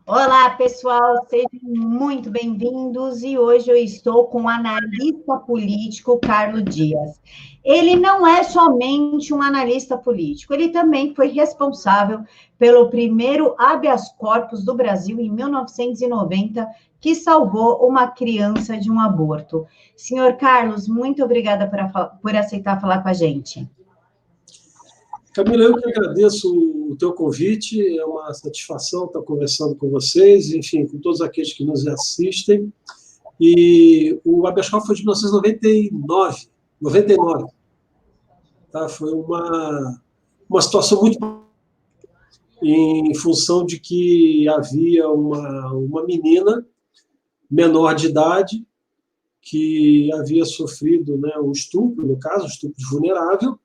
Olá, pessoal, sejam muito bem-vindos e hoje eu estou com o analista político Carlos Dias. Ele não é somente um analista político, ele também foi responsável pelo primeiro habeas corpus do Brasil em 1990, que salvou uma criança de um aborto. Senhor Carlos, muito obrigada por aceitar falar com a gente. Camila, eu que agradeço o teu convite, é uma satisfação estar conversando com vocês, enfim, com todos aqueles que nos assistem. E o habeas corpus foi de 1999, tá? Foi uma situação muito em função de que havia uma menina menor de idade que havia sofrido, né, um estupro, no caso, um estupro vulnerável,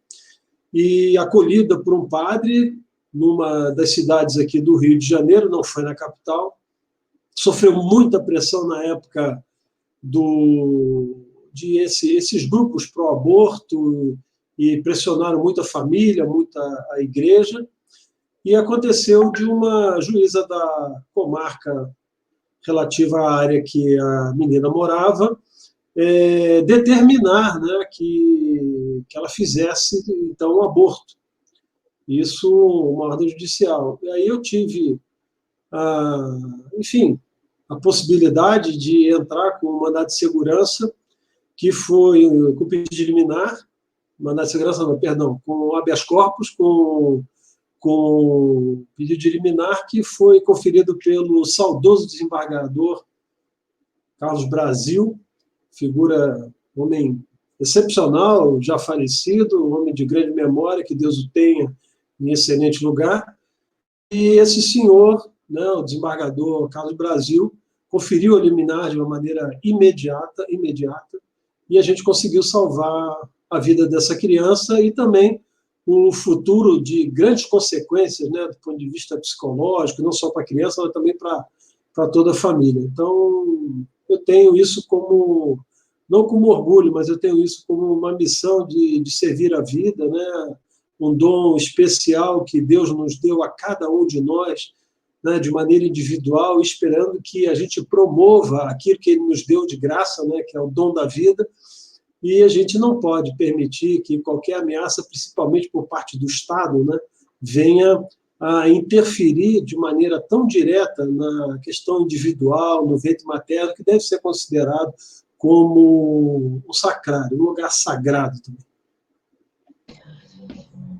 e acolhida por um padre numa das cidades aqui do Rio de Janeiro, não foi na capital, sofreu muita pressão na época de esses grupos pró-aborto e pressionaram muito a família, muito a igreja, e aconteceu de uma juíza da comarca relativa à área que a menina morava, determinar, né, que ela fizesse, então, um aborto. Isso, uma ordem judicial. E aí eu tive, enfim, a possibilidade de entrar com um mandado de segurança, que foi com pedido de liminar, mandado de segurança, não, perdão, com habeas corpus, com pedido de liminar, que foi conferido pelo saudoso desembargador Carlos Brasil, figura, homem excepcional, já falecido, homem de grande memória, que Deus o tenha em excelente lugar. E esse senhor, né, o desembargador Carlos Brasil, conferiu a liminar de uma maneira imediata, e a gente conseguiu salvar a vida dessa criança e também um futuro de grandes consequências, né, do ponto de vista psicológico, não só para a criança, mas também para toda a família. Então, eu tenho isso como, não como orgulho, mas eu tenho isso como uma missão de servir a vida, né, um dom especial que Deus nos deu a cada um de nós, né, de maneira individual, esperando que a gente promova aquilo que Ele nos deu de graça, né, que é o dom da vida, e a gente não pode permitir que qualquer ameaça, principalmente por parte do Estado, né, venha a interferir de maneira tão direta na questão individual, no ventre materno, que deve ser considerado como um sacrário, um lugar sagrado também.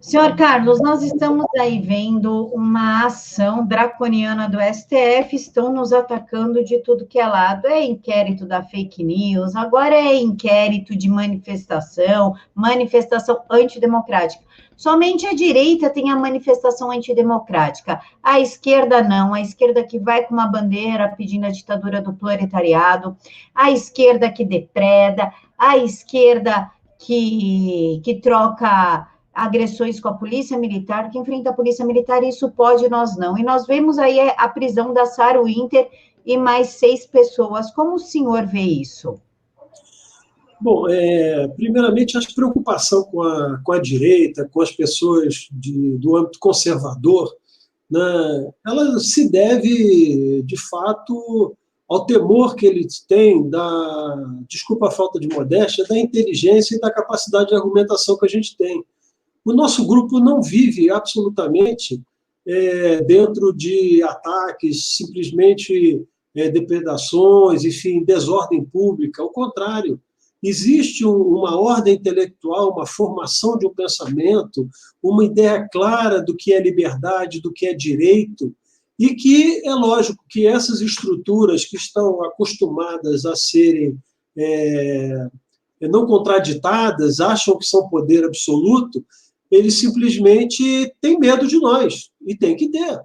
Senhor Carlos, nós estamos aí vendo uma ação draconiana do STF, estão nos atacando de tudo que é lado. É inquérito da fake news, agora é inquérito de manifestação antidemocrática. Somente a direita tem a manifestação antidemocrática, a esquerda não, a esquerda que vai com uma bandeira pedindo a ditadura do proletariado, a esquerda que depreda, a esquerda que troca agressões com a polícia militar, que enfrenta a polícia militar, isso pode, nós não. E nós vemos aí a prisão da Sarah Winter e mais 6 pessoas. Como o senhor vê isso? Bom, primeiramente, acho que preocupação com a direita, com as pessoas do âmbito conservador, né, ela se deve, de fato, ao temor que eles têm desculpa a falta de modéstia, da inteligência e da capacidade de argumentação que a gente tem. O nosso grupo não vive absolutamente dentro de ataques, simplesmente depredações, enfim, desordem pública. Ao contrário, existe uma ordem intelectual, uma formação de um pensamento, uma ideia clara do que é liberdade, do que é direito, e que é lógico que essas estruturas que estão acostumadas a serem não contraditadas, acham que são poder absoluto, eles simplesmente têm medo de nós, e tem que ter.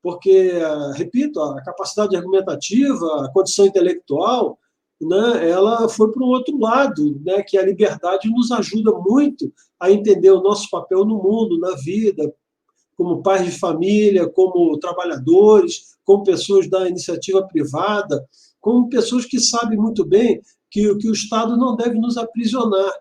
Porque, repito, a capacidade argumentativa, a condição intelectual, né, ela foi para o outro lado, né, que a liberdade nos ajuda muito a entender o nosso papel no mundo, na vida, como pais de família, como trabalhadores, como pessoas da iniciativa privada, como pessoas que sabem muito bem que o Estado não deve nos aprisionar,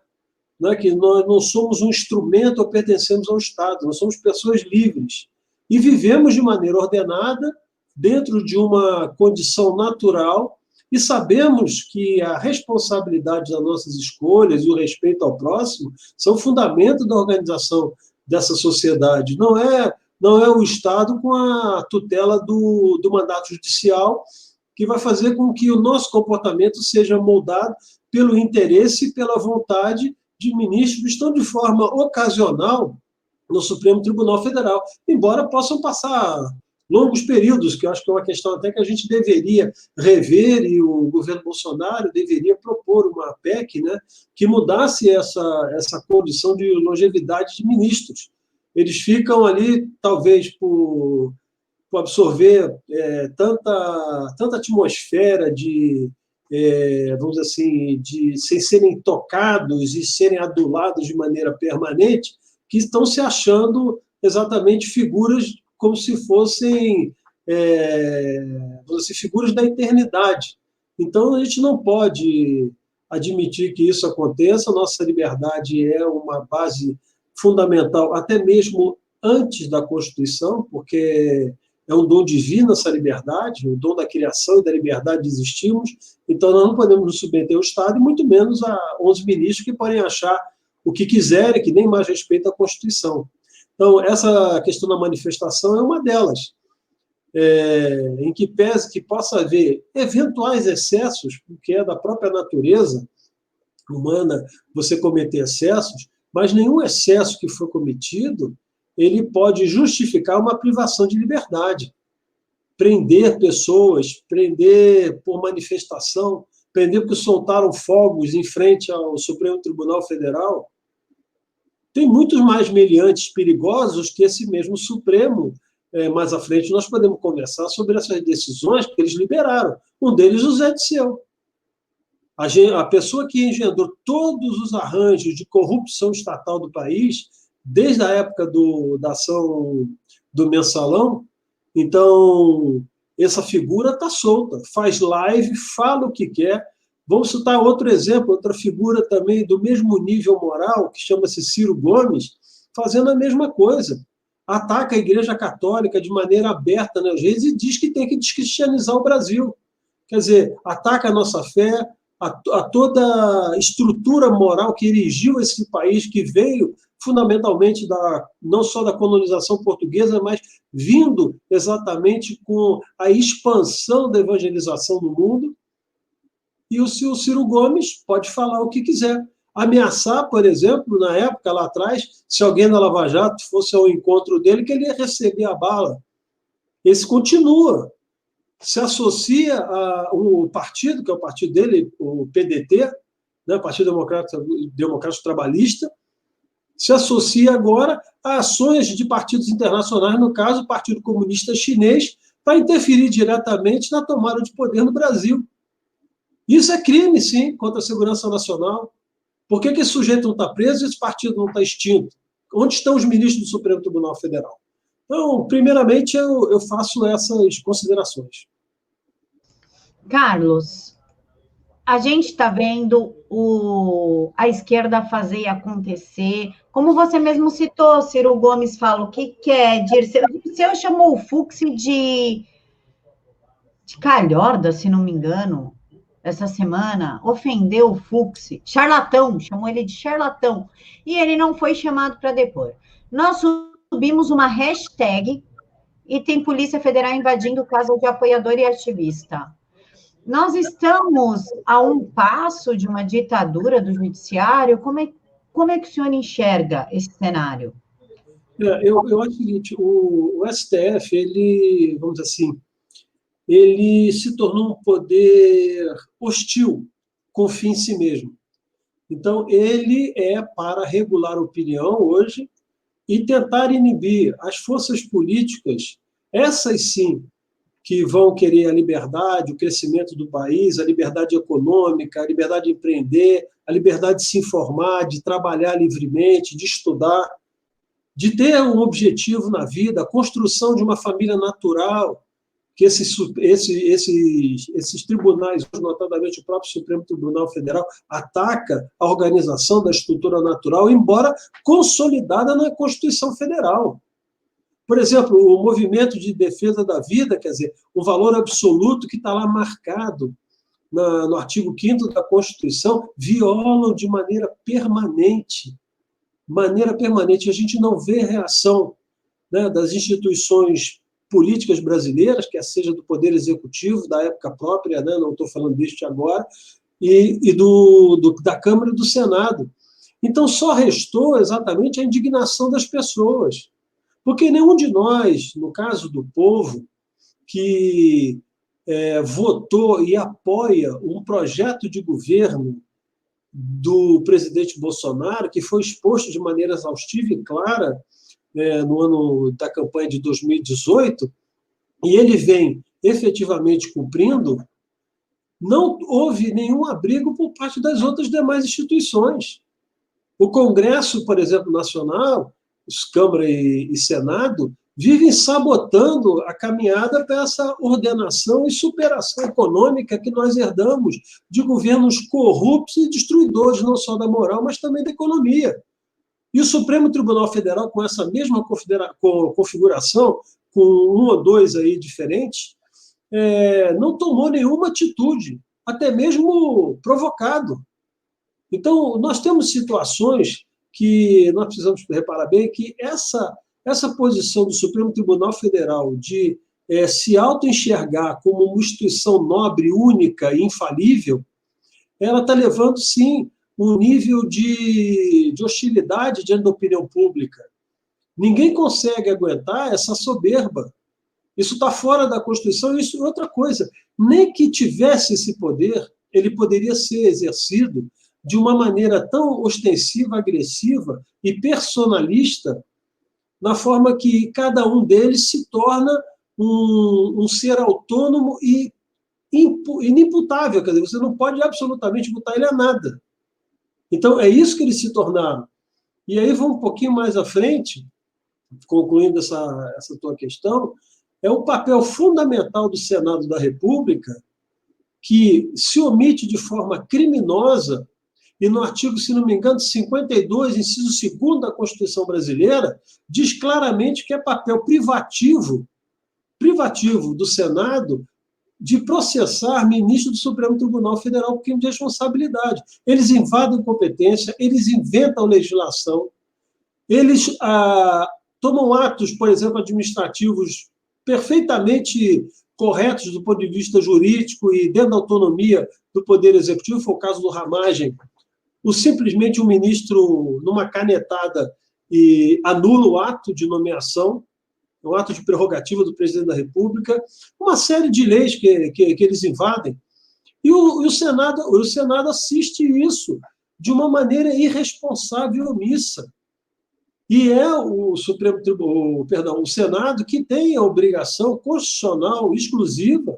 né, que nós não somos um instrumento ou pertencemos ao Estado, nós somos pessoas livres. E vivemos de maneira ordenada, dentro de uma condição natural, e sabemos que a responsabilidade das nossas escolhas e o respeito ao próximo são fundamento da organização dessa sociedade. Não é o Estado com a tutela do mandato judicial que vai fazer com que o nosso comportamento seja moldado pelo interesse e pela vontade de ministros que estão de forma ocasional no Supremo Tribunal Federal, embora possam passar longos períodos, que eu acho que é uma questão até que a gente deveria rever, e o governo Bolsonaro deveria propor uma PEC, né, que mudasse essa condição de longevidade de ministros. Eles ficam ali, talvez, por absorver tanta atmosfera de, vamos dizer assim, sem serem tocados e serem adulados de maneira permanente, que estão se achando exatamente figuras como se fossem figuras da eternidade. Então, a gente não pode admitir que isso aconteça. Nossa liberdade é uma base fundamental, até mesmo antes da Constituição, porque é um dom divino essa liberdade, o dom da criação e da liberdade de existirmos. Então, nós não podemos nos submeter ao Estado, e muito menos a 11 ministros que podem achar o que quiserem, que nem mais respeita a Constituição. Então, essa questão da manifestação é uma delas, em que pese que possa haver eventuais excessos, porque é da própria natureza humana você cometer excessos, mas nenhum excesso que for cometido, ele pode justificar uma privação de liberdade. Prender pessoas, prender por manifestação, prender porque soltaram fogos em frente ao Supremo Tribunal Federal. Tem muitos mais meliantes perigosos que esse mesmo Supremo. Mais à frente nós podemos conversar sobre essas decisões que eles liberaram. Um deles, o Zé Disseu. A pessoa que engendrou todos os arranjos de corrupção estatal do país, desde a época da ação do Mensalão. Então, essa figura está solta, faz live, fala o que quer. Vamos citar outro exemplo, outra figura também do mesmo nível moral, que chama-se Ciro Gomes, fazendo a mesma coisa. Ataca a Igreja Católica de maneira aberta nas redes e diz que tem que descristianizar o Brasil. Quer dizer, ataca a nossa fé, a toda a estrutura moral que erigiu esse país, que veio fundamentalmente não só da colonização portuguesa, mas vindo exatamente com a expansão da evangelização no mundo. E o Ciro Gomes pode falar o que quiser. Ameaçar, por exemplo, na época, lá atrás, se alguém da Lava Jato fosse ao encontro dele, que ele ia receber a bala. Esse continua. Se associa ao partido, que é o partido dele, o PDT, né, Partido Democrático Trabalhista, se associa agora a ações de partidos internacionais, no caso, o Partido Comunista Chinês, para interferir diretamente na tomada de poder no Brasil. Isso é crime, sim, contra a segurança nacional. Por que esse sujeito não está preso e esse partido não está extinto? Onde estão os ministros do Supremo Tribunal Federal? Então, primeiramente, eu faço essas considerações. Carlos, a gente está vendo a esquerda fazer e acontecer. Como você mesmo citou, Ciro Gomes fala o que quer. Dirceu chamou o Fux de calhorda, se não me engano, essa semana, ofendeu o Fux, charlatão, chamou ele de charlatão, e ele não foi chamado para depor. Nós subimos uma hashtag e tem Polícia Federal invadindo casa de apoiador e ativista. Nós estamos a um passo de uma ditadura do judiciário. Como é que o senhor enxerga esse cenário? Eu acho o seguinte, o STF, ele, vamos dizer assim, ele se tornou um poder hostil, confia em si mesmo. Então, ele é para regular a opinião hoje e tentar inibir as forças políticas, essas sim, que vão querer a liberdade, o crescimento do país, a liberdade econômica, a liberdade de empreender, a liberdade de se informar, de trabalhar livremente, de estudar, de ter um objetivo na vida, a construção de uma família natural, que esses tribunais, notadamente o próprio Supremo Tribunal Federal, ataca a organização da estrutura natural, embora consolidada na Constituição Federal. Por exemplo, o movimento de defesa da vida, quer dizer, o valor absoluto que está lá marcado no artigo 5º da Constituição, violam de maneira permanente. A gente não vê reação, né, das instituições políticas brasileiras, quer seja do Poder Executivo, da época própria, né, não estou falando deste agora, e da Câmara e do Senado. Então, só restou exatamente a indignação das pessoas. Porque nenhum de nós, no caso do povo, que votou e apoia um projeto de governo do presidente Bolsonaro, que foi exposto de maneira exaustiva e clara no ano da campanha de 2018, e ele vem efetivamente cumprindo, não houve nenhum abrigo por parte das outras demais instituições. O Congresso, por exemplo, Nacional, Câmara e Senado, vivem sabotando a caminhada para essa ordenação e superação econômica que nós herdamos de governos corruptos e destruidores, não só da moral, mas também da economia. E o Supremo Tribunal Federal, com essa mesma configuração, com um ou dois aí diferentes, não tomou nenhuma atitude, até mesmo provocado. Então, nós temos situações que nós precisamos reparar bem que essa posição do Supremo Tribunal Federal de se auto-enxergar como uma instituição nobre, única e infalível, ela está levando, sim, um nível de hostilidade diante da opinião pública. Ninguém consegue aguentar essa soberba. Isso está fora da Constituição. Isso é outra coisa. Nem que tivesse esse poder, ele poderia ser exercido de uma maneira tão ostensiva, agressiva e personalista, na forma que cada um deles se torna um ser autônomo e inimputável. Quer dizer, você não pode absolutamente imputar ele a nada. Então, é isso que eles se tornaram. E aí, vamos um pouquinho mais à frente, concluindo essa tua questão, é o papel fundamental do Senado da República, que se omite de forma criminosa, e no artigo, se não me engano, 52, inciso 2º da Constituição Brasileira, diz claramente que é papel privativo do Senado de processar ministro do Supremo Tribunal Federal por crime de responsabilidade. Eles invadem competência, eles inventam legislação, eles tomam atos, por exemplo, administrativos perfeitamente corretos do ponto de vista jurídico e dentro da autonomia do Poder Executivo, foi o caso do Ramagem, simplesmente um ministro, numa canetada, e anula o ato de nomeação, um ato de prerrogativa do presidente da República, uma série de leis que eles invadem. E o Senado assiste isso de uma maneira irresponsável e omissa. E é o Senado que tem a obrigação constitucional exclusiva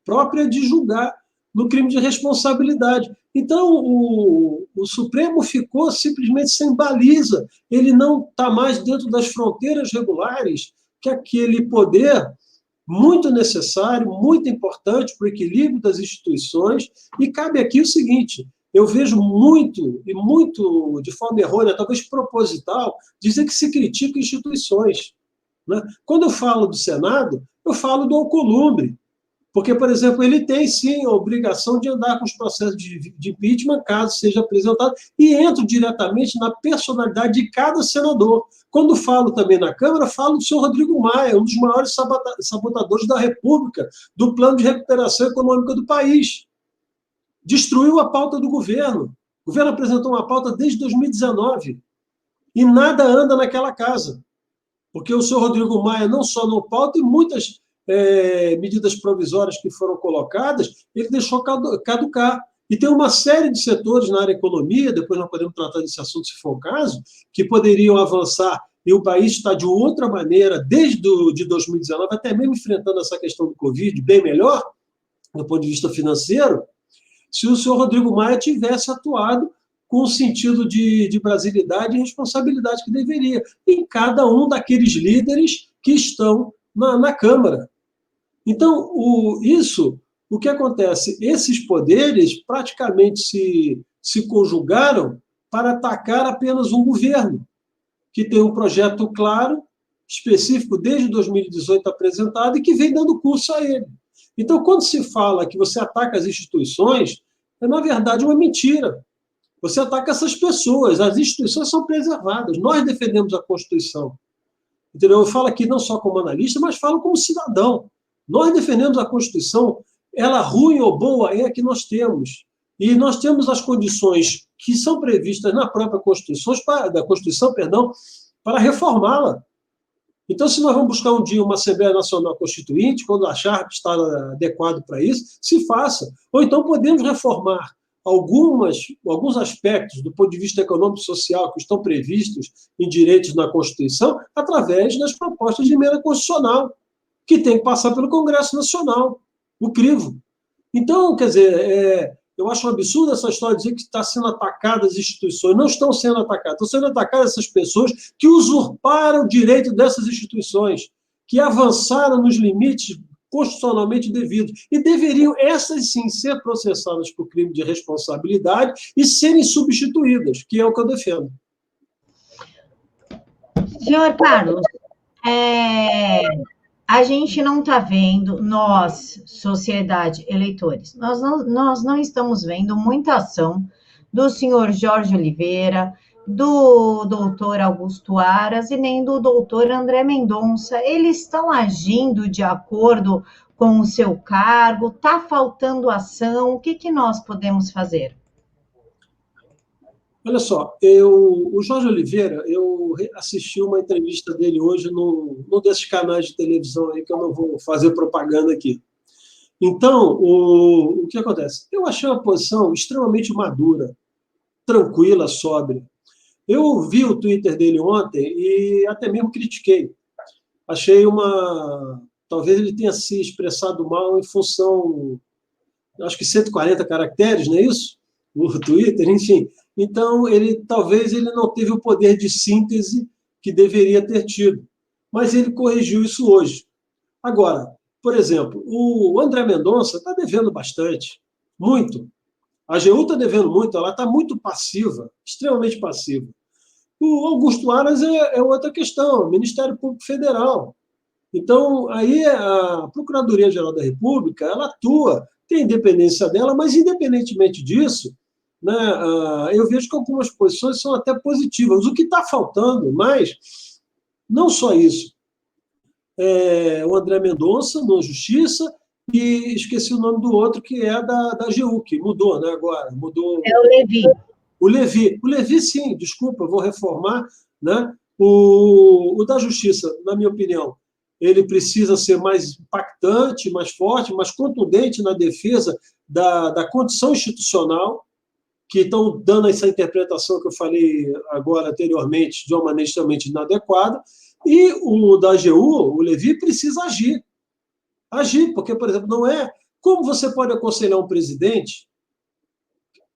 própria de julgar no crime de responsabilidade. Então, o Supremo ficou simplesmente sem baliza. Ele não está mais dentro das fronteiras regulares que aquele poder muito necessário, muito importante para o equilíbrio das instituições. E cabe aqui o seguinte: eu vejo muito, e muito de forma errônea, talvez proposital, dizer que se critica instituições, né? Quando eu falo do Senado, eu falo do Alcolumbre. Porque, por exemplo, ele tem, sim, a obrigação de andar com os processos de impeachment, caso seja apresentado, e entro diretamente na personalidade de cada senador. Quando falo também na Câmara, falo do senhor Rodrigo Maia, um dos maiores sabotadores da República, do plano de recuperação econômica do país. Destruiu a pauta do governo. O governo apresentou uma pauta desde 2019, e nada anda naquela casa. Porque o senhor Rodrigo Maia não só não pauta, e muitas medidas provisórias que foram colocadas, ele deixou caducar. E tem uma série de setores na área da economia, depois nós podemos tratar desse assunto, se for o caso, que poderiam avançar, e o país está de outra maneira, desde de 2019, até mesmo enfrentando essa questão do Covid, bem melhor, do ponto de vista financeiro, se o senhor Rodrigo Maia tivesse atuado com o sentido de brasilidade e responsabilidade que deveria, em cada um daqueles líderes que estão na Câmara. Então, o que acontece? Esses poderes praticamente se conjugaram para atacar apenas um governo, que tem um projeto claro, específico desde 2018 apresentado e que vem dando curso a ele. Então, quando se fala que você ataca as instituições, é, na verdade, uma mentira. Você ataca essas pessoas, as instituições são preservadas. Nós defendemos a Constituição. Entendeu? Eu falo aqui não só como analista, mas falo como cidadão. Nós defendemos a Constituição, ela ruim ou boa é a que nós temos. E nós temos as condições que são previstas na própria Constituição, para reformá-la. Então, se nós vamos buscar um dia uma Assembleia Nacional Constituinte, quando achar que está adequado para isso, se faça. Ou então podemos reformar alguns aspectos do ponto de vista econômico e social que estão previstos em direitos na Constituição através das propostas de emenda constitucional, que tem que passar pelo Congresso Nacional, o crivo. Então, quer dizer, eu acho um absurdo essa história de dizer que está sendo atacadas as instituições. Não estão sendo atacadas. Estão sendo atacadas essas pessoas que usurparam o direito dessas instituições, que avançaram nos limites constitucionalmente devidos. E deveriam, essas sim, ser processadas por crime de responsabilidade e serem substituídas, que é o que eu defendo. Senhor Carlos, a gente não está vendo, nós, sociedade, eleitores, nós não estamos vendo muita ação do senhor Jorge Oliveira, do doutor Augusto Aras e nem do doutor André Mendonça. Eles estão agindo de acordo com o seu cargo? Está faltando ação? O que nós podemos fazer? Olha só, o Jorge Oliveira, eu assisti uma entrevista dele hoje num desses canais de televisão aí, que eu não vou fazer propaganda aqui. Então, o que acontece? Eu achei uma posição extremamente madura, tranquila, sóbria. Eu vi o Twitter dele ontem e até mesmo critiquei. Achei talvez ele tenha se expressado mal em função, acho que 140 caracteres, não é isso? No Twitter, enfim. Então, talvez ele não teve o poder de síntese que deveria ter tido. Mas ele corrigiu isso hoje. Agora, por exemplo, o André Mendonça está devendo bastante, muito. A AGU está devendo muito, ela está muito passiva, extremamente passiva. O Augusto Aras é outra questão, Ministério Público Federal. Então, aí a Procuradoria-Geral da República, ela atua, tem a independência dela, mas, independentemente disso, né, eu vejo que algumas posições são até positivas. O que está faltando mais, não só isso, o André Mendonça, na Justiça, e esqueci o nome do outro, que é da AGU, que mudou, né, agora. Mudou. É o Levi. O Levi, sim, desculpa, eu vou reformar. Né? O da Justiça, na minha opinião, ele precisa ser mais impactante, mais forte, mais contundente na defesa da condição institucional, que estão dando essa interpretação que eu falei agora anteriormente de uma maneira extremamente inadequada, e o da AGU, o Levi, precisa agir. Agir, porque, por exemplo, não é... Como você pode aconselhar um presidente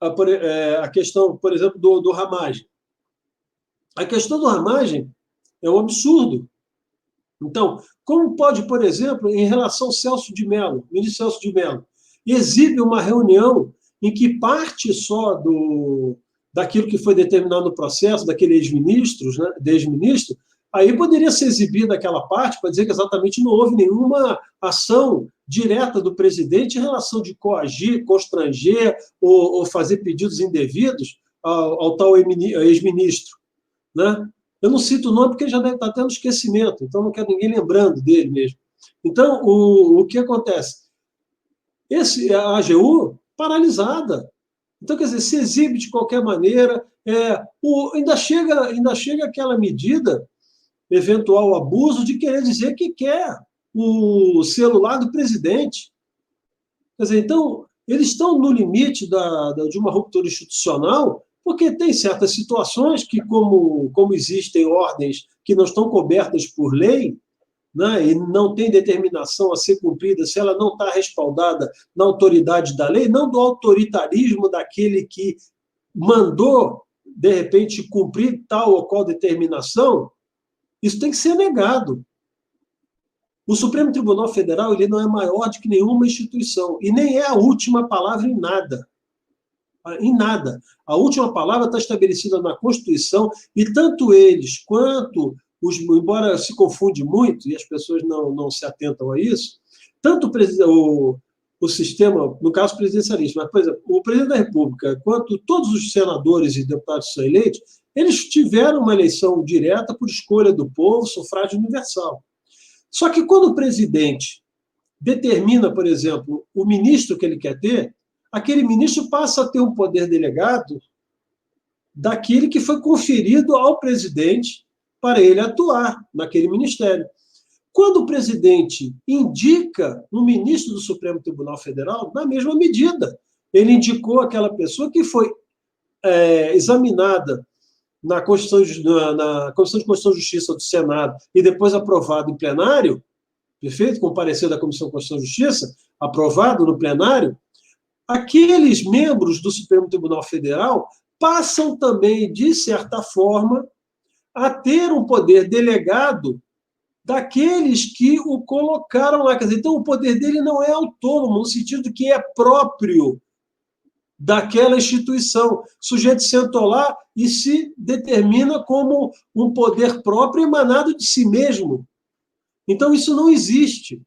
a questão, por exemplo, do Ramagem? A questão do Ramagem é um absurdo. Então, como pode, por exemplo, em relação ao Celso de Mello, ministro Celso de Mello, exibe uma reunião em que parte só daquilo que foi determinado no processo, daquele ex-ministro, aí poderia ser exibida aquela parte para dizer que exatamente não houve nenhuma ação direta do presidente em relação de coagir, constranger ou fazer pedidos indevidos ao tal ex-ministro. Né? Eu não cito o nome porque ele já deve estar tendo esquecimento, então não quero ninguém lembrando dele mesmo. Então, o que acontece? A AGU paralisada. Então, quer dizer, se exibe de qualquer maneira, ainda chega aquela medida, eventual abuso, de querer dizer que quer o celular do presidente. Quer dizer, então, eles estão no limite de uma ruptura institucional, porque tem certas situações que, como existem ordens que não estão cobertas por lei, né, e não tem determinação a ser cumprida se ela não está respaldada na autoridade da lei, não do autoritarismo daquele que mandou, de repente, cumprir tal ou qual determinação, isso tem que ser negado. O Supremo Tribunal Federal ele não é maior do que nenhuma instituição, e nem é a última palavra em nada. Em nada. A última palavra está estabelecida na Constituição, e tanto eles quanto embora se confunde muito, e as pessoas não se atentam a isso, tanto o sistema, no caso presidencialista, mas, por exemplo, o presidente da República, quanto todos os senadores e deputados que são eleitos, eles tiveram uma eleição direta por escolha do povo, sufrágio universal. Só que quando o presidente determina, por exemplo, o ministro que ele quer ter, aquele ministro passa a ter um poder delegado daquele que foi conferido ao presidente para ele atuar naquele ministério. Quando o presidente indica um ministro do Supremo Tribunal Federal, na mesma medida, ele indicou aquela pessoa que foi examinada na Comissão de Constituição e Justiça do Senado e depois aprovado em plenário, perfeito? Com parecer da Comissão de Constituição e Justiça, aprovado no plenário, aqueles membros do Supremo Tribunal Federal passam também, de certa forma, a ter um poder delegado daqueles que o colocaram lá. Quer dizer, então, o poder dele não é autônomo, no sentido de que é próprio daquela instituição. O sujeito sentou lá e se determina como um poder próprio emanado de si mesmo. Então, isso não existe.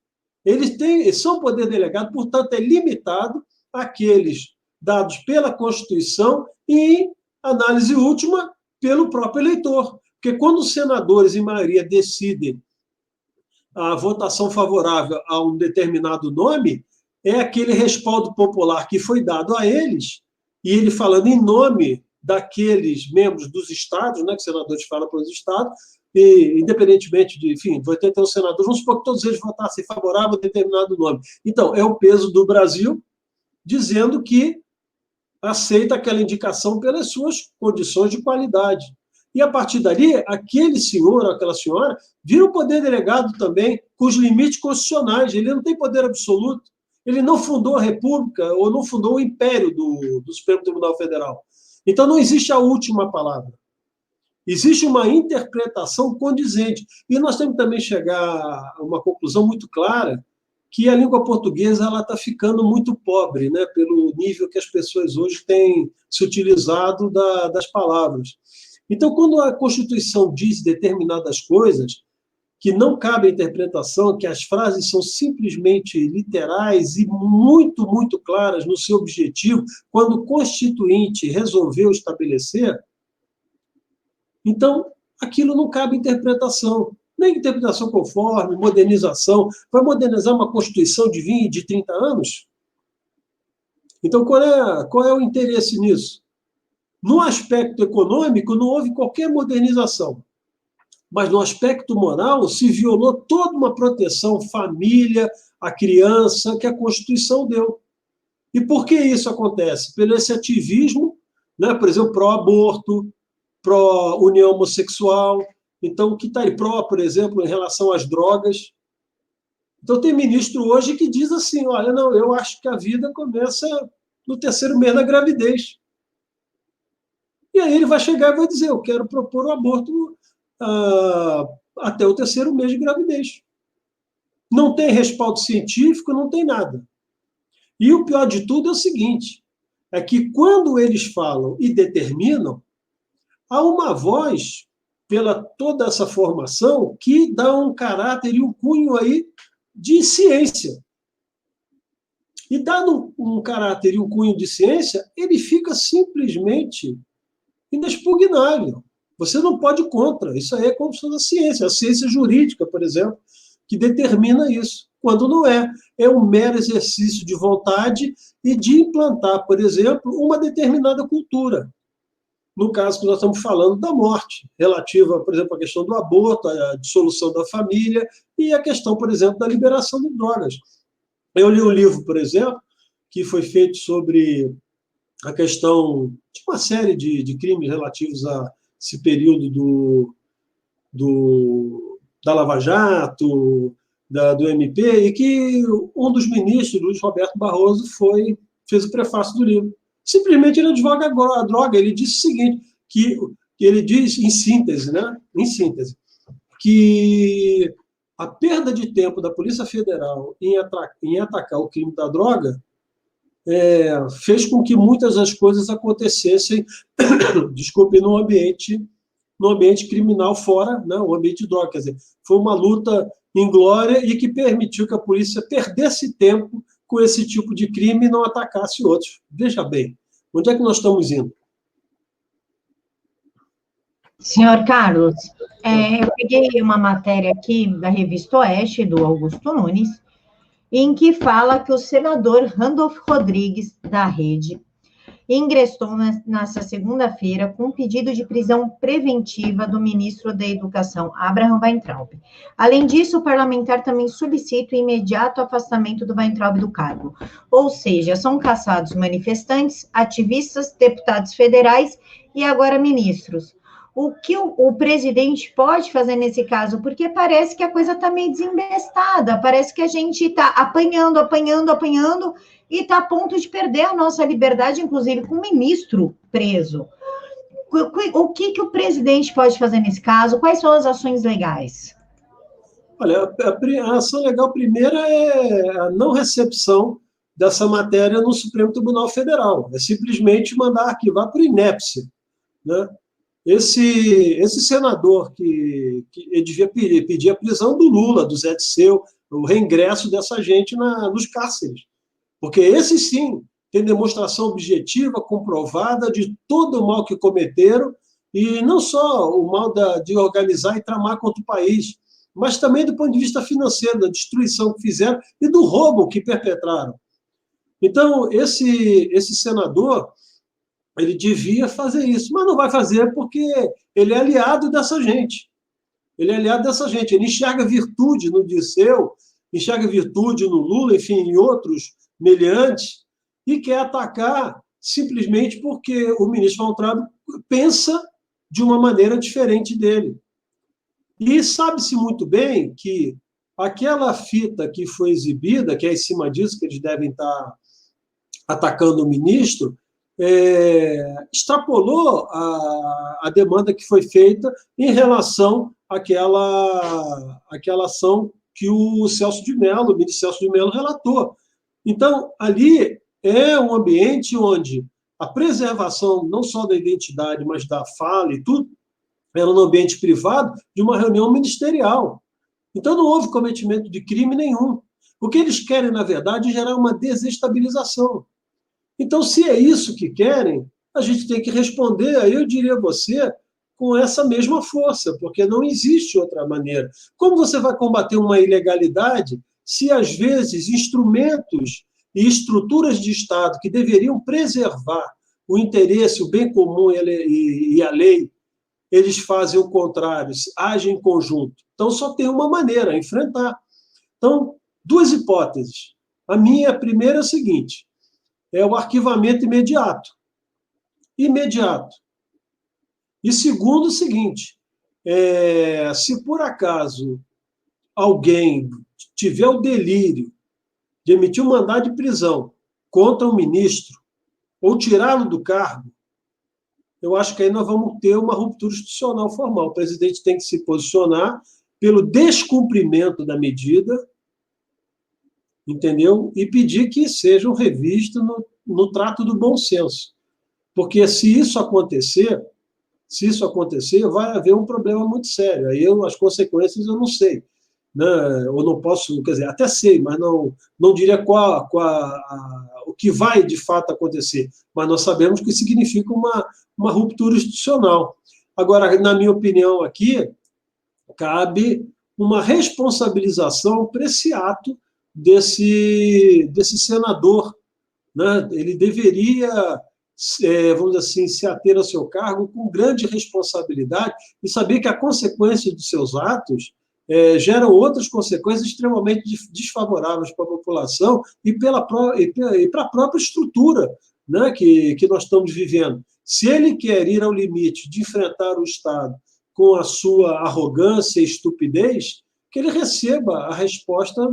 Eles são poder delegado, portanto, é limitado àqueles dados pela Constituição e, em análise última, pelo próprio eleitor. Porque quando os senadores, em maioria, decidem a votação favorável a um determinado nome, é aquele respaldo popular que foi dado a eles, e ele falando em nome daqueles membros dos estados, né, que os senadores falam para os estados, e, independentemente de, enfim, 81 senadores, vamos supor que todos eles votassem favorável a determinado nome. Então, é o peso do Brasil dizendo que aceita aquela indicação pelas suas condições de qualidade. E, a partir dali, aquele senhor ou aquela senhora vira um poder delegado também, com os limites constitucionais. Ele não tem poder absoluto. Ele não fundou a República ou não fundou o império do Supremo Tribunal Federal. Então, não existe a última palavra. Existe uma interpretação condizente. E nós temos que também chegar a uma conclusão muito clara, que a língua portuguesa está ficando muito pobre, né, pelo nível que as pessoas hoje têm se utilizado das palavras. Então, quando a Constituição diz determinadas coisas que não cabe a interpretação, que as frases são simplesmente literais e muito, muito claras no seu objetivo, quando o Constituinte resolveu estabelecer, então aquilo não cabe interpretação, nem interpretação conforme, modernização. Vai modernizar uma Constituição de 20, de 30 anos? Então, qual é o interesse nisso? No aspecto econômico, não houve qualquer modernização. Mas no aspecto moral, se violou toda uma proteção, família, a criança, que a Constituição deu. E por que isso acontece? Pelo esse ativismo, né, por exemplo, pró-aborto, pró-união homossexual, então, que está aí pró, por exemplo, em relação às drogas. Então, tem ministro hoje que diz assim, olha, não, eu acho que a vida começa no 3º mês da gravidez. E aí ele vai chegar e vai dizer, eu quero propor o aborto até o 3º mês de gravidez. Não tem respaldo científico, não tem nada. E o pior de tudo é o seguinte, é que quando eles falam e determinam, há uma voz, pela toda essa formação, que dá um caráter e um cunho aí de ciência. E dado um caráter e um cunho de ciência, ele fica simplesmente inexpugnável. Você não pode ir contra. Isso aí é como se fosse a ciência jurídica, por exemplo, que determina isso. Quando não é. É um mero exercício de vontade e de implantar, por exemplo, uma determinada cultura. No caso que nós estamos falando da morte, relativa, por exemplo, à questão do aborto, à dissolução da família e a questão, por exemplo, da liberação de drogas. Eu li um livro, por exemplo, que foi feito sobre a questão de uma série de crimes relativos a esse período da Lava Jato, do MP, e que um dos ministros, Luiz Roberto Barroso, fez o prefácio do livro. Simplesmente ele advoga a droga. Ele disse o seguinte, que ele diz, em síntese, que a perda de tempo da Polícia Federal em atacar o crime da droga fez com que muitas das coisas acontecessem, desculpe, num ambiente no ambiente criminal fora, né, o ambiente de droga. Quer dizer, foi uma luta inglória e que permitiu que a polícia perdesse tempo com esse tipo de crime e não atacasse outros. Veja bem, onde é que nós estamos indo? Senhor Carlos, eu peguei uma matéria aqui da revista Oeste, do Augusto Nunes, em que fala que o senador Randolph Rodrigues, da Rede, ingressou nesta segunda-feira com um pedido de prisão preventiva do ministro da Educação, Abraham Weintraub. Além disso, o parlamentar também solicita o imediato afastamento do Weintraub do cargo. Ou seja, são caçados manifestantes, ativistas, deputados federais e agora ministros. O que o presidente pode fazer nesse caso? Porque parece que a coisa está meio desembestada, parece que a gente está apanhando e está a ponto de perder a nossa liberdade, inclusive com o ministro preso. O que o presidente pode fazer nesse caso? Quais são as ações legais? Olha, a ação legal primeira é a não recepção dessa matéria no Supremo Tribunal Federal. É simplesmente mandar arquivar por inépcia, né? Esse senador que devia pedir a prisão do Lula, do Zé Disseu, o reingresso dessa gente nos cárceres. Porque esses, sim, têm demonstração objetiva, comprovada de todo o mal que cometeram, e não só o mal de organizar e tramar contra o país, mas também do ponto de vista financeiro, da destruição que fizeram e do roubo que perpetraram. Então, esse senador, ele devia fazer isso, mas não vai fazer porque ele é aliado dessa gente. Ele é aliado dessa gente. Ele enxerga virtude no Dirceu, enxerga virtude no Lula, enfim, em outros meliantes, e quer atacar simplesmente porque o ministro Weintraub pensa de uma maneira diferente dele. E sabe-se muito bem que aquela fita que foi exibida, que é em cima disso que eles devem estar atacando o ministro, extrapolou a demanda que foi feita em relação àquela ação que o Celso de Mello, o ministro Celso de Mello, relatou. Então, ali é um ambiente onde a preservação não só da identidade, mas da fala e tudo, era no ambiente privado de uma reunião ministerial. Então, não houve cometimento de crime nenhum. O que eles querem, na verdade, é gerar uma desestabilização. Então, se é isso que querem, a gente tem que responder, aí eu diria a você, com essa mesma força, porque não existe outra maneira. Como você vai combater uma ilegalidade se, às vezes, instrumentos e estruturas de Estado que deveriam preservar o interesse, o bem comum e a lei, eles fazem o contrário, agem em conjunto? Então, só tem uma maneira, enfrentar. Então, duas hipóteses. A primeira é a seguinte: é o arquivamento imediato. Imediato. E segundo, o seguinte: se por acaso alguém tiver o delírio de emitir um mandado de prisão contra um ministro ou tirá-lo do cargo, eu acho que aí nós vamos ter uma ruptura institucional formal. O presidente tem que se posicionar pelo descumprimento da medida, entendeu? E pedir que sejam revistos no trato do bom senso. Porque se isso acontecer, vai haver um problema muito sério. Aí as consequências eu não sei, né? Eu não posso, quer dizer, até sei, mas não diria o que vai de fato acontecer. Mas nós sabemos que significa uma ruptura institucional. Agora, na minha opinião aqui, cabe uma responsabilização para esse ato desse senador, né? Ele deveria, vamos dizer assim, se ater ao seu cargo com grande responsabilidade e saber que a consequência dos seus atos geram outras consequências extremamente desfavoráveis para a população e para a própria estrutura, né, que nós estamos vivendo. Se ele quer ir ao limite de enfrentar o Estado com a sua arrogância e estupidez, que ele receba a resposta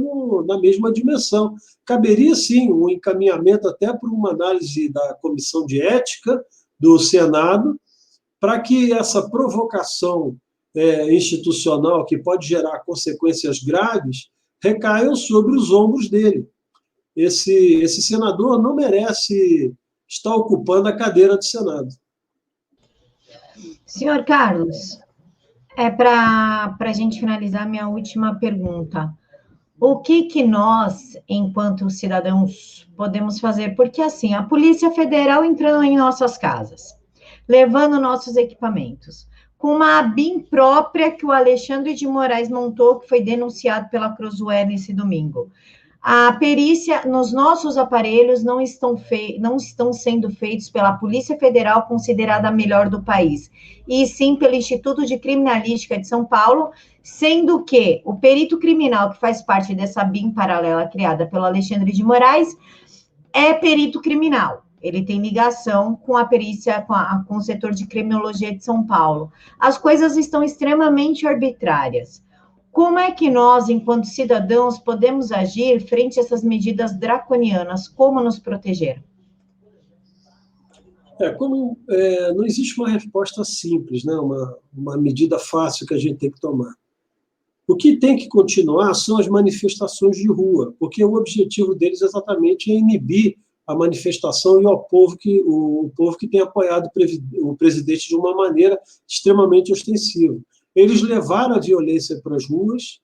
na mesma dimensão. Caberia, sim, um encaminhamento até por uma análise da Comissão de Ética do Senado, para que essa provocação institucional, que pode gerar consequências graves, recaiam sobre os ombros dele. Esse senador não merece estar ocupando a cadeira do Senado. Senhor Carlos, para a gente finalizar, minha última pergunta. O que nós, enquanto cidadãos, podemos fazer? Porque, assim, a Polícia Federal entrando em nossas casas, levando nossos equipamentos, com uma ABIN própria que o Alexandre de Moraes montou, que foi denunciado pela Crosué nesse domingo. A perícia nos nossos aparelhos não estão sendo feitos pela Polícia Federal, considerada a melhor do país, e sim pelo Instituto de Criminalística de São Paulo, sendo que o perito criminal, que faz parte dessa BIM paralela criada pelo Alexandre de Moraes, é perito criminal. Ele tem ligação com a perícia, com o setor de criminologia de São Paulo. As coisas estão extremamente arbitrárias. Como é que nós, enquanto cidadãos, podemos agir frente a essas medidas draconianas? Como nos proteger? Não existe uma resposta simples, né? Uma medida fácil que a gente tem que tomar. O que tem que continuar são as manifestações de rua, porque o objetivo deles exatamente é inibir a manifestação e o povo que tem apoiado o presidente de uma maneira extremamente ostensiva. Eles levaram a violência para as ruas,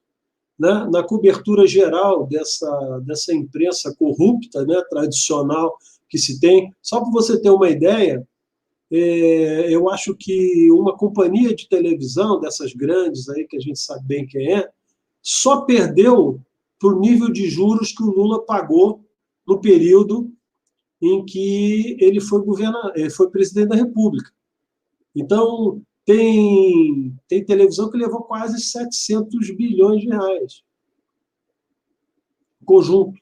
né, na cobertura geral dessa imprensa corrupta, né, tradicional que se tem. Só para você ter uma ideia, eu acho que uma companhia de televisão, dessas grandes aí, que a gente sabe bem quem é, só perdeu para o nível de juros que o Lula pagou no período em que ele foi presidente da República. Então, tem televisão que levou quase 700 bilhões de reais, conjunto.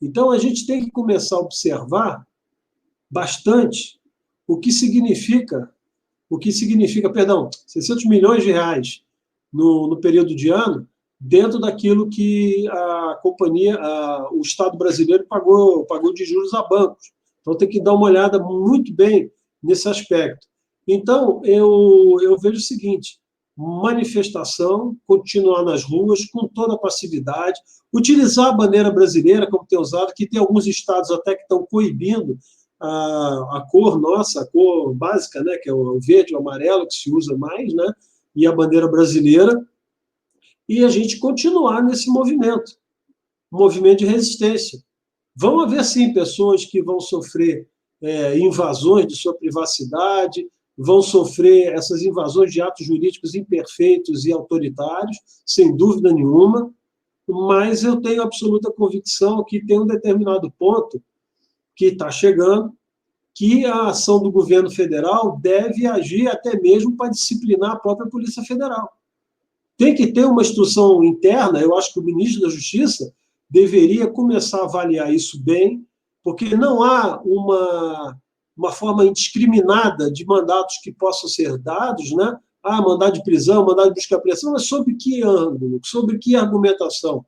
Então, a gente tem que começar a observar bastante o que significa, 600 milhões de reais no período de ano, dentro daquilo que a companhia, o Estado brasileiro pagou de juros a bancos. Então, tem que dar uma olhada muito bem nesse aspecto. Então, eu vejo o seguinte: manifestação, continuar nas ruas com toda a passividade, utilizar a bandeira brasileira, como tem usado, que tem alguns estados até que estão coibindo a cor nossa, a cor básica, né, que é o verde e o amarelo, que se usa mais, né, e a bandeira brasileira, e a gente continuar nesse movimento de resistência. Vão haver, sim, pessoas que vão sofrer invasões de sua privacidade, vão sofrer essas invasões de atos jurídicos imperfeitos e autoritários, sem dúvida nenhuma, mas eu tenho absoluta convicção que tem um determinado ponto que está chegando, que a ação do governo federal deve agir até mesmo para disciplinar a própria Polícia Federal. Tem que ter uma instrução interna, eu acho que o ministro da Justiça deveria começar a avaliar isso bem, porque não há uma forma indiscriminada de mandatos que possam ser dados, né? Mandado de prisão, mandado de busca e apreensão, mas sobre que ângulo, sobre que argumentação?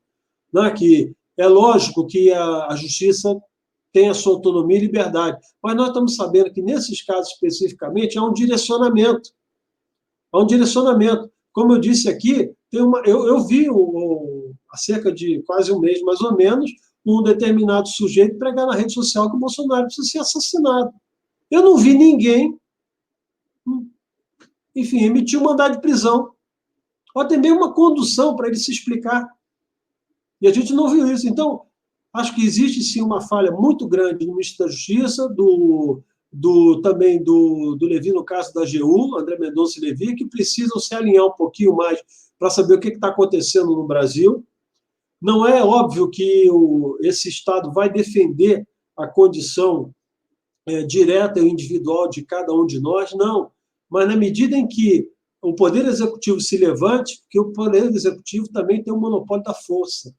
Né? Que é lógico que a Justiça tem a sua autonomia e liberdade, mas nós estamos sabendo que, nesses casos especificamente, há um direcionamento. Há um direcionamento. Como eu disse aqui, eu vi há cerca de quase um mês, mais ou menos, um determinado sujeito pregar na rede social que o Bolsonaro precisa ser assassinado. Eu não vi ninguém, enfim, emitir um mandado de prisão, ou até mesmo uma condução para ele se explicar. E a gente não viu isso. Então, acho que existe, sim, uma falha muito grande no ministro da Justiça, também do Levi, no caso da AGU, André Mendonça e Levi, que precisam se alinhar um pouquinho mais para saber o que está acontecendo no Brasil. Não é óbvio que esse Estado vai defender a condição direta e individual de cada um de nós, não. Mas na medida em que o Poder Executivo se levante, porque o Poder Executivo também tem o monopólio da força.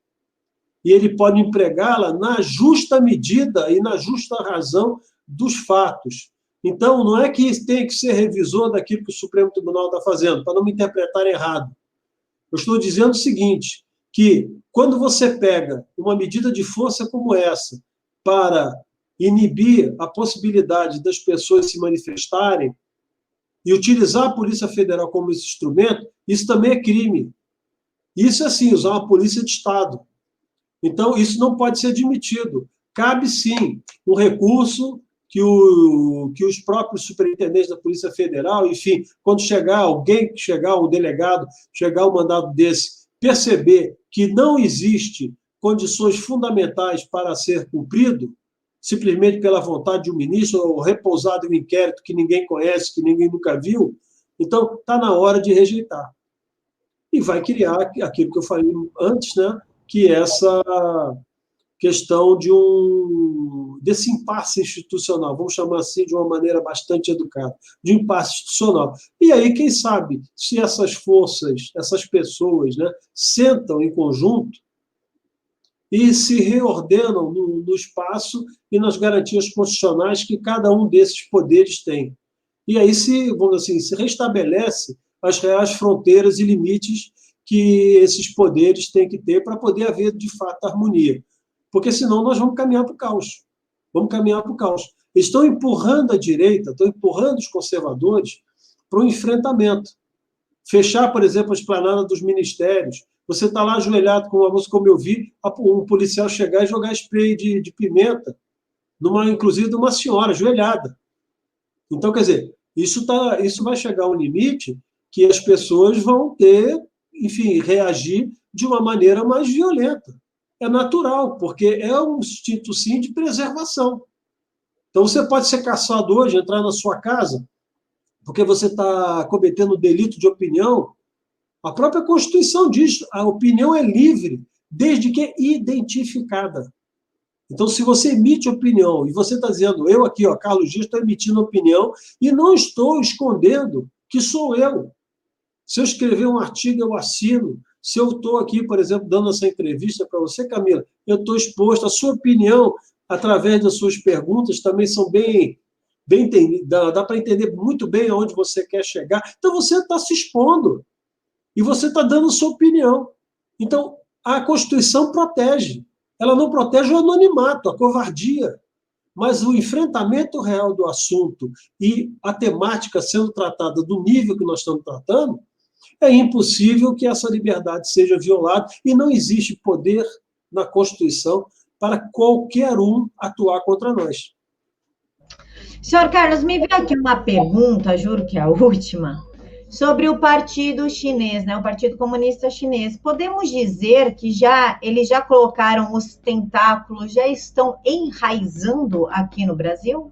E ele pode empregá-la na justa medida e na justa razão dos fatos. Então, não é que tem que ser revisor daquilo que o Supremo Tribunal está fazendo, para não me interpretar errado. Eu estou dizendo o seguinte, que quando você pega uma medida de força como essa para inibir a possibilidade das pessoas se manifestarem e utilizar a Polícia Federal como esse instrumento, isso também é crime. Isso é, sim, usar uma polícia de Estado. Então, isso não pode ser admitido. Cabe, sim, um recurso que os próprios superintendentes da Polícia Federal, enfim, quando chegar um delegado, chegar um mandado desse, perceber que não existe condições fundamentais para ser cumprido, simplesmente pela vontade de um ministro, ou repousado em um inquérito que ninguém conhece, que ninguém nunca viu, então está na hora de rejeitar. E vai criar aquilo que eu falei antes, né, que é essa questão desse impasse institucional, vamos chamar assim de uma maneira bastante educada, de impasse institucional. E aí, quem sabe, se essas forças, essas pessoas, né, sentam em conjunto e se reordenam no espaço e nas garantias constitucionais que cada um desses poderes tem. E aí, vamos assim, se restabelece as reais fronteiras e limites que esses poderes têm que ter para poder haver, de fato, harmonia. Porque senão nós vamos caminhar para o caos. Vamos caminhar para o caos. Eles estão empurrando a direita, estão empurrando os conservadores para o enfrentamento. Fechar, por exemplo, a esplanada dos ministérios. Você está lá ajoelhado com uma moça, como eu vi, um policial chegar e jogar spray de pimenta, inclusive de uma senhora ajoelhada. Então, quer dizer, isso vai chegar a um limite que as pessoas vão ter, enfim, reagir de uma maneira mais violenta. É natural, porque é um instinto, sim, de preservação. Então, você pode ser caçado hoje, entrar na sua casa, porque você está cometendo delito de opinião. A própria Constituição diz que a opinião é livre, desde que é identificada. Então, se você emite opinião, e você está dizendo, eu aqui, Carlos Dias, estou emitindo opinião, e não estou escondendo que sou eu. Se eu escrever um artigo, eu assino. Se eu estou aqui, por exemplo, dando essa entrevista para você, Camila, eu estou exposto. A sua opinião, através das suas perguntas, também são bem entendidas. Dá para entender muito bem aonde você quer chegar. Então, você está se expondo. E você está dando sua opinião. Então, a Constituição protege. Ela não protege o anonimato, a covardia. Mas o enfrentamento real do assunto e a temática sendo tratada do nível que nós estamos tratando, é impossível que essa liberdade seja violada e não existe poder na Constituição para qualquer um atuar contra nós. Senhor Carlos, me veio aqui uma pergunta, juro que é a última, sobre o Partido Chinês, né? O Partido Comunista Chinês. Podemos dizer que eles já colocaram os tentáculos, já estão enraizando aqui no Brasil?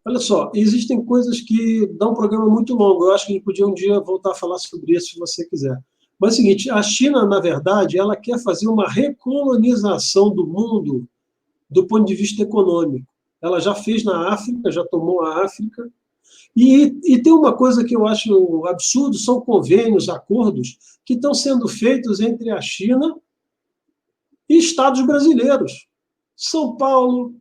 Olha só, existem coisas que dão um programa muito longo. Eu acho que a gente podia um dia voltar a falar sobre isso, se você quiser. Mas é o seguinte, a China, na verdade, ela quer fazer uma recolonização do mundo do ponto de vista econômico. Ela já fez na África, já tomou a África. E tem uma coisa que eu acho absurdo, são convênios, acordos, que estão sendo feitos entre a China e estados brasileiros. São Paulo,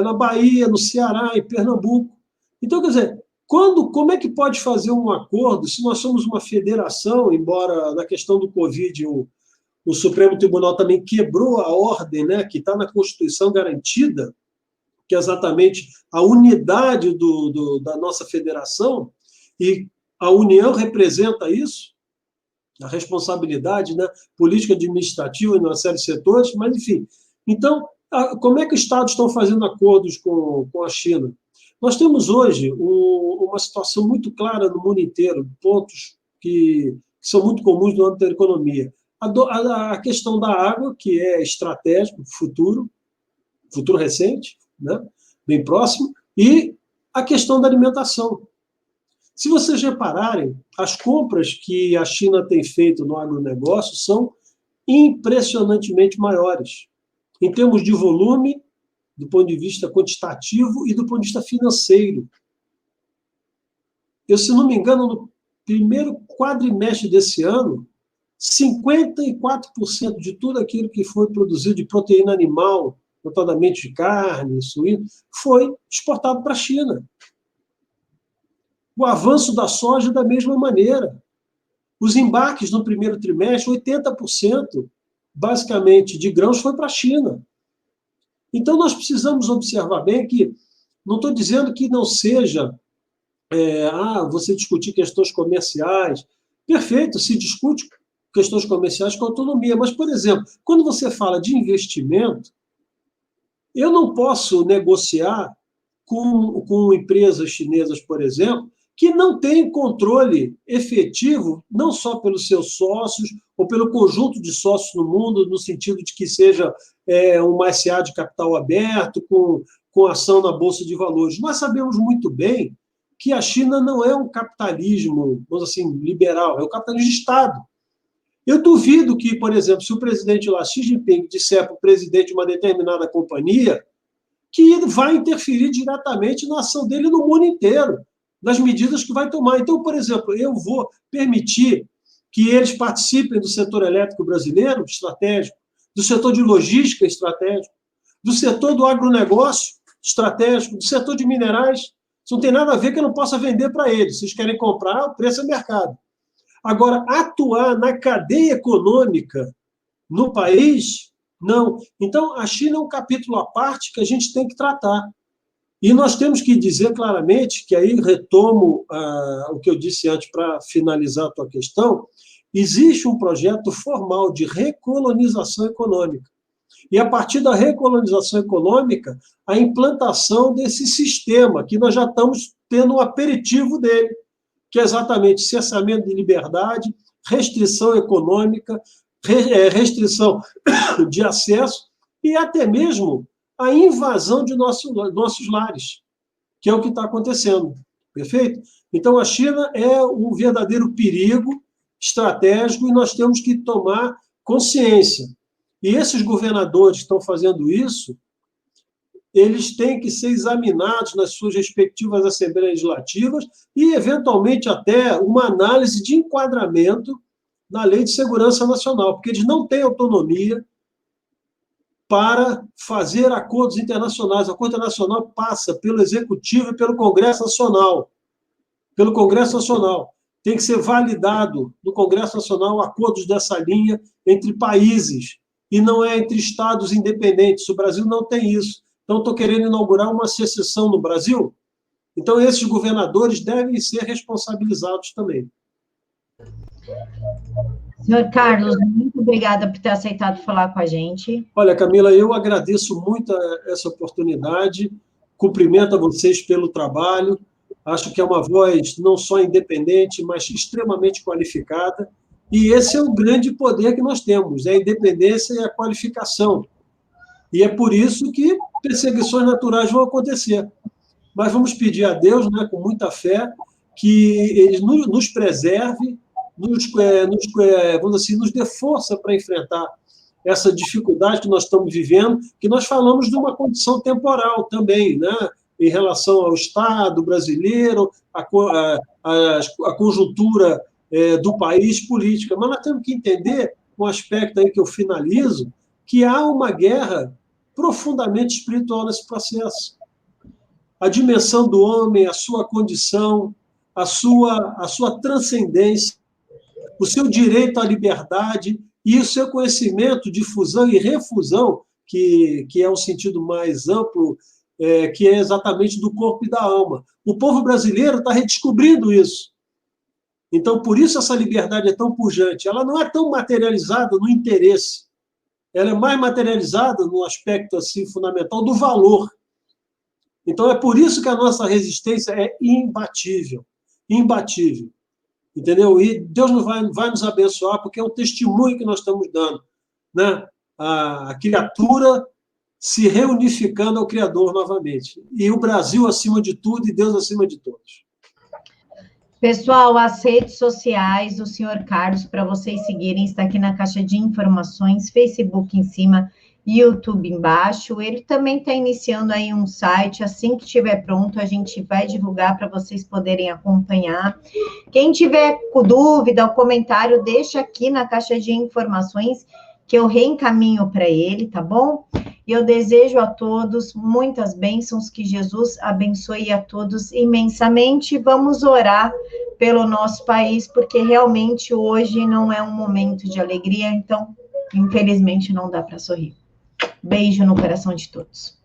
na Bahia, no Ceará, em Pernambuco. Então, quer dizer, como é que pode fazer um acordo se nós somos uma federação, embora na questão do Covid o Supremo Tribunal também quebrou a ordem, né, que está na Constituição garantida, que é exatamente a unidade da nossa federação, e a União representa isso, a responsabilidade, né, política administrativa em uma série de setores, mas, enfim. Então, como é que os Estados estão fazendo acordos com a China? Nós temos hoje uma situação muito clara no mundo inteiro, pontos que são muito comuns no âmbito da economia. A questão da água, que é estratégico, futuro recente, né? Bem próximo, e a questão da alimentação. Se vocês repararem, as compras que a China tem feito no agronegócio são impressionantemente maiores, em termos de volume, do ponto de vista quantitativo e do ponto de vista financeiro. Se não me engano, no primeiro quadrimestre desse ano, 54% de tudo aquilo que foi produzido de proteína animal, notadamente de carne, suíno, foi exportado para a China. O avanço da soja da mesma maneira. Os embarques no primeiro trimestre, 80%, basicamente, de grãos foi para a China. Então, nós precisamos observar bem que, não estou dizendo que não seja você discutir questões comerciais. Perfeito, se discute questões comerciais com autonomia. Mas, por exemplo, quando você fala de investimento, Eu não posso negociar com empresas chinesas, por exemplo, que não têm controle efetivo, não só pelos seus sócios, ou pelo conjunto de sócios no mundo, no sentido de que seja uma SA de capital aberto, com ação na Bolsa de Valores. Nós sabemos muito bem que a China não é um capitalismo, vamos assim, liberal, é um capitalismo de Estado. Eu duvido que, por exemplo, se o presidente lá, Xi Jinping, disser para o presidente de uma determinada companhia que vai interferir diretamente na ação dele no mundo inteiro, nas medidas que vai tomar. Então, por exemplo, eu vou permitir que eles participem do setor elétrico brasileiro, estratégico, do setor de logística, estratégico, do setor do agronegócio, estratégico, do setor de minerais. Isso não tem nada a ver que eu não possa vender para eles. Se eles querem comprar, o preço é mercado. Agora, atuar na cadeia econômica no país, não. Então, a China é um capítulo à parte que a gente tem que tratar. E nós temos que dizer claramente, que aí retomo o que eu disse antes para finalizar a tua questão, existe um projeto formal de recolonização econômica. E, a partir da recolonização econômica, a implantação desse sistema, que nós já estamos tendo um aperitivo dele, que é exatamente cessamento de liberdade, restrição econômica, restrição de acesso e até mesmo a invasão de nossos lares, que é o que está acontecendo. Perfeito? Então, a China é um verdadeiro perigo estratégico e nós temos que tomar consciência. E esses governadores que estão fazendo isso, eles têm que ser examinados nas suas respectivas assembleias legislativas e, eventualmente, até uma análise de enquadramento na Lei de Segurança Nacional, porque eles não têm autonomia para fazer acordos internacionais. O acordo internacional passa pelo Executivo e pelo Congresso Nacional. Pelo Congresso Nacional. Tem que ser validado no Congresso Nacional acordos dessa linha entre países, e não é entre estados independentes. O Brasil não tem isso. Então, estou querendo inaugurar uma secessão no Brasil. Então, esses governadores devem ser responsabilizados também. Senhor Carlos, muito obrigada por ter aceitado falar com a gente. Olha, Camila, eu agradeço muito essa oportunidade, cumprimento a vocês pelo trabalho, acho que é uma voz não só independente, mas extremamente qualificada, e esse é o grande poder que nós temos, é a independência e a qualificação. E é por isso que perseguições naturais vão acontecer. Mas vamos pedir a Deus, né, com muita fé, que Ele nos preserve, vamos assim, nos dê força para enfrentar essa dificuldade que nós estamos vivendo, que nós falamos de uma condição temporal também, né, em relação ao Estado brasileiro, a conjuntura do país política. Mas nós temos que entender, um aspecto aí que eu finalizo, que há uma guerra profundamente espiritual nesse processo. A dimensão do homem, a sua condição, a sua transcendência, o seu direito à liberdade e o seu conhecimento de fusão e refusão, que é o sentido mais amplo, que é exatamente do corpo e da alma. O povo brasileiro está redescobrindo isso. Então, por isso essa liberdade é tão pujante. Ela não é tão materializada no interesse. Ela é mais materializada no aspecto assim, fundamental do valor. Então, é por isso que a nossa resistência é imbatível. Imbatível. Entendeu? E Deus vai nos abençoar, porque é um testemunho que nós estamos dando, né? A criatura se reunificando ao Criador novamente. E o Brasil acima de tudo e Deus acima de todos. Pessoal, as redes sociais do senhor Carlos, para vocês seguirem, está aqui na caixa de informações, Facebook em cima, YouTube embaixo. Ele também está iniciando aí um site, assim que estiver pronto, a gente vai divulgar para vocês poderem acompanhar. Quem tiver com dúvida ou comentário, deixa aqui na caixa de informações, que eu reencaminho para ele, tá bom? E eu desejo a todos muitas bênçãos, que Jesus abençoe a todos imensamente. Vamos orar pelo nosso país, porque realmente hoje não é um momento de alegria, então, infelizmente, não dá para sorrir. Beijo no coração de todos.